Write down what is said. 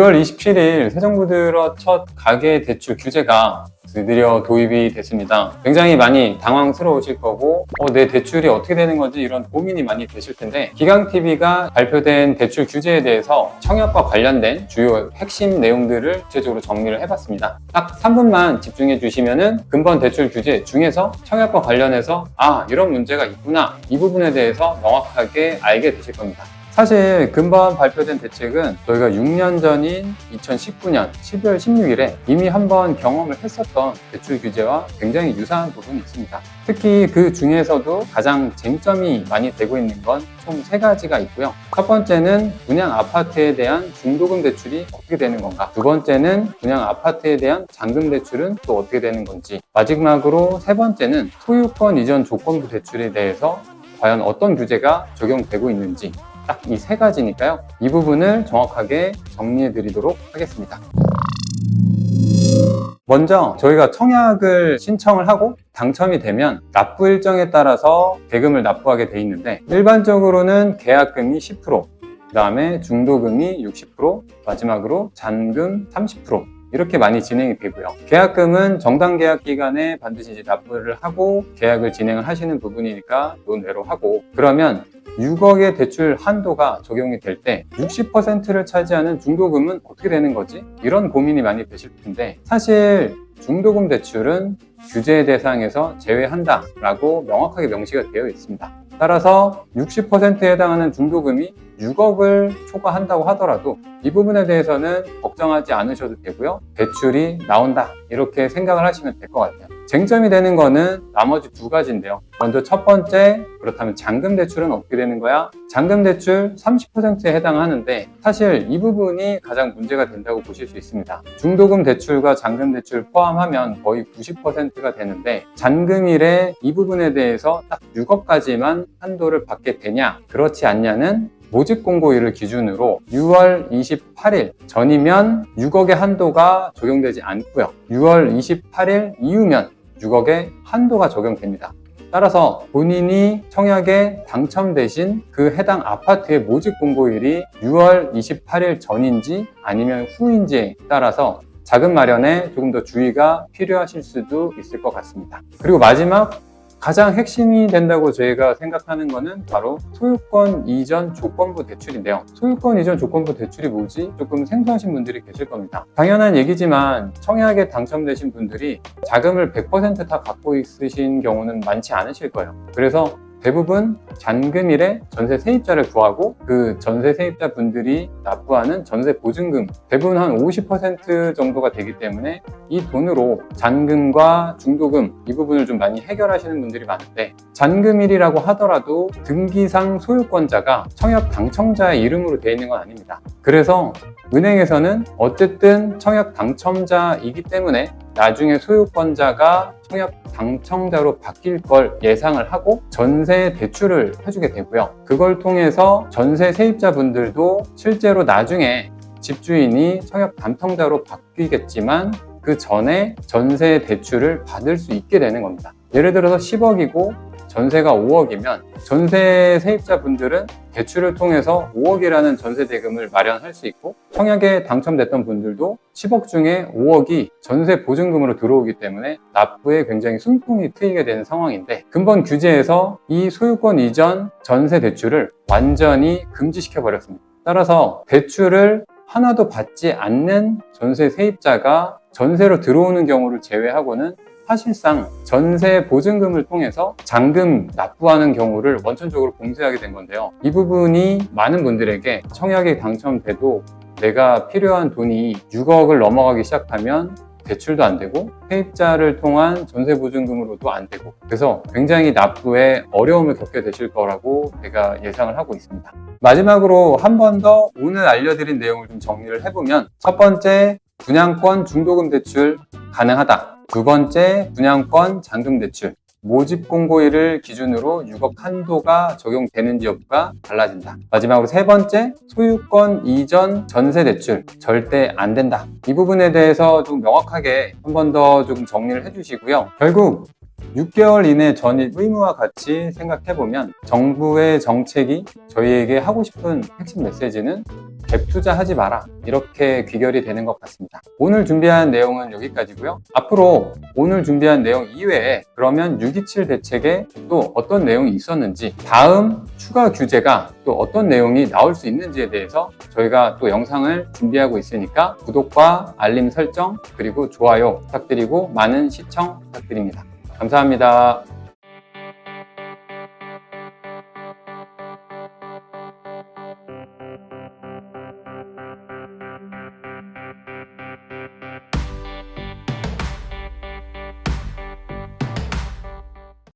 6월 27일 새 정부 들어 첫 가계대출 규제가 드디어 도입이 됐습니다. 굉장히 많이 당황스러우실 거고 내 대출이 어떻게 되는 건지 이런 고민이 많이 되실 텐데, 기강TV가 발표된 대출 규제에 대해서 청약과 관련된 주요 핵심 내용들을 구체적으로 정리를 해봤습니다. 딱 3분만 집중해 주시면은 근본 대출 규제 중에서 청약과 관련해서 이런 문제가 있구나, 이 부분에 대해서 명확하게 알게 되실 겁니다. 사실 근본 발표된 대책은 저희가 6년 전인 2019년 12월 16일에 이미 한번 경험을 했었던 대출 규제와 굉장히 유사한 부분이 있습니다. 특히 그 중에서도 가장 쟁점이 많이 되고 있는 건 총 3가지가 있고요. 첫 번째는 분양 아파트에 대한 중도금 대출이 어떻게 되는 건가, 두 번째는 분양 아파트에 대한 잔금 대출은 또 어떻게 되는 건지, 마지막으로 세 번째는 소유권 이전 조건부 대출에 대해서 과연 어떤 규제가 적용되고 있는지, 딱 이 3가지니까요. 이 부분을 정확하게 정리해 드리도록 하겠습니다. 먼저 저희가 청약을 신청을 하고 당첨이 되면 납부 일정에 따라서 대금을 납부하게 돼 있는데, 일반적으로는 계약금이 10%, 그 다음에 중도금이 60%, 마지막으로 잔금 30%, 이렇게 많이 진행이 되고요. 계약금은 정당 계약 기간에 반드시 이제 납부를 하고 계약을 진행을 하시는 부분이니까 논외로 하고, 그러면 6억의 대출 한도가 적용이 될 때 60%를 차지하는 중도금은 어떻게 되는 거지? 이런 고민이 많이 되실 텐데, 사실 중도금 대출은 규제 대상에서 제외한다라고 명확하게 명시가 되어 있습니다. 따라서 60%에 해당하는 중도금이 6억을 초과한다고 하더라도 이 부분에 대해서는 걱정하지 않으셔도 되고요. 대출이 나온다, 이렇게 생각을 하시면 될 것 같아요. 쟁점이 되는 거는 나머지 2가지인데요. 먼저 첫 번째, 그렇다면 잔금 대출은 어떻게 되는 거야? 잔금 대출 30%에 해당하는데, 사실 이 부분이 가장 문제가 된다고 보실 수 있습니다. 중도금 대출과 잔금 대출 포함하면 거의 90%가 되는데, 잔금일에 이 부분에 대해서 딱 6억까지만 한도를 받게 되냐, 그렇지 않냐는 모집 공고일을 기준으로 6월 28일 전이면 6억의 한도가 적용되지 않고요. 6월 28일 이후면 6억의 한도가 적용됩니다. 따라서 본인이 청약에 당첨되신 그 해당 아파트의 모집 공고일이 6월 28일 전인지 아니면 후인지에 따라서 자금 마련에 조금 더 주의가 필요하실 수도 있을 것 같습니다. 그리고 마지막, 가장 핵심이 된다고 저희가 생각하는 거는 바로 소유권 이전 조건부 대출인데요. 소유권 이전 조건부 대출이 뭐지? 조금 생소하신 분들이 계실 겁니다. 당연한 얘기지만 청약에 당첨되신 분들이 자금을 100% 다 갖고 있으신 경우는 많지 않으실 거예요. 그래서 대부분 잔금일에 전세 세입자를 구하고 그 전세 세입자 분들이 납부하는 전세 보증금, 대부분 한 50% 정도가 되기 때문에 이 돈으로 잔금과 중도금, 이 부분을 좀 많이 해결하시는 분들이 많은데, 잔금일이라고 하더라도 등기상 소유권자가 청약 당첨자의 이름으로 되어 있는 건 아닙니다. 그래서 은행에서는 어쨌든 청약 당첨자이기 때문에 나중에 소유권자가 청약 당첨자로 바뀔 걸 예상을 하고 전세 대출을 해주게 되고요. 그걸 통해서 전세 세입자분들도 실제로 나중에 집주인이 청약 당첨자로 바뀌겠지만 그 전에 전세 대출을 받을 수 있게 되는 겁니다. 예를 들어서 10억이고 전세가 5억이면 전세 세입자분들은 대출을 통해서 5억이라는 전세 대금을 마련할 수 있고, 청약에 당첨됐던 분들도 10억 중에 5억이 전세 보증금으로 들어오기 때문에 납부에 굉장히 순풍이 트이게 되는 상황인데, 근본 규제에서 이 소유권 이전 전세 대출을 완전히 금지시켜 버렸습니다. 따라서 대출을 하나도 받지 않는 전세 세입자가 전세로 들어오는 경우를 제외하고는 사실상 전세 보증금을 통해서 잔금 납부하는 경우를 원천적으로 봉쇄하게 된 건데요. 이 부분이 많은 분들에게 청약에 당첨돼도 내가 필요한 돈이 6억을 넘어가기 시작하면 대출도 안 되고 세입자를 통한 전세 보증금으로도 안 되고, 그래서 굉장히 납부에 어려움을 겪게 되실 거라고 제가 예상을 하고 있습니다. 마지막으로 한 번 더 오늘 알려드린 내용을 좀 정리를 해보면, 첫 번째, 분양권 중도금 대출 가능하다. 두 번째, 분양권 잔금 대출, 모집 공고일을 기준으로 6억 한도가 적용되는지 여부가 달라진다. 마지막으로 세 번째, 소유권 이전 전세 대출 절대 안 된다. 이 부분에 대해서 좀 명확하게 한 번 더 조금 정리를 해주시고요. 결국 6개월 이내 전입 의무와 같이 생각해보면 정부의 정책이 저희에게 하고 싶은 핵심 메시지는 갭 투자하지 마라, 이렇게 귀결이 되는 것 같습니다. 오늘 준비한 내용은 여기까지고요. 앞으로 오늘 준비한 내용 이외에 그러면 627 대책에 또 어떤 내용이 있었는지, 다음 추가 규제가 또 어떤 내용이 나올 수 있는지에 대해서 저희가 또 영상을 준비하고 있으니까 구독과 알림 설정 그리고 좋아요 부탁드리고 많은 시청 부탁드립니다. 감사합니다.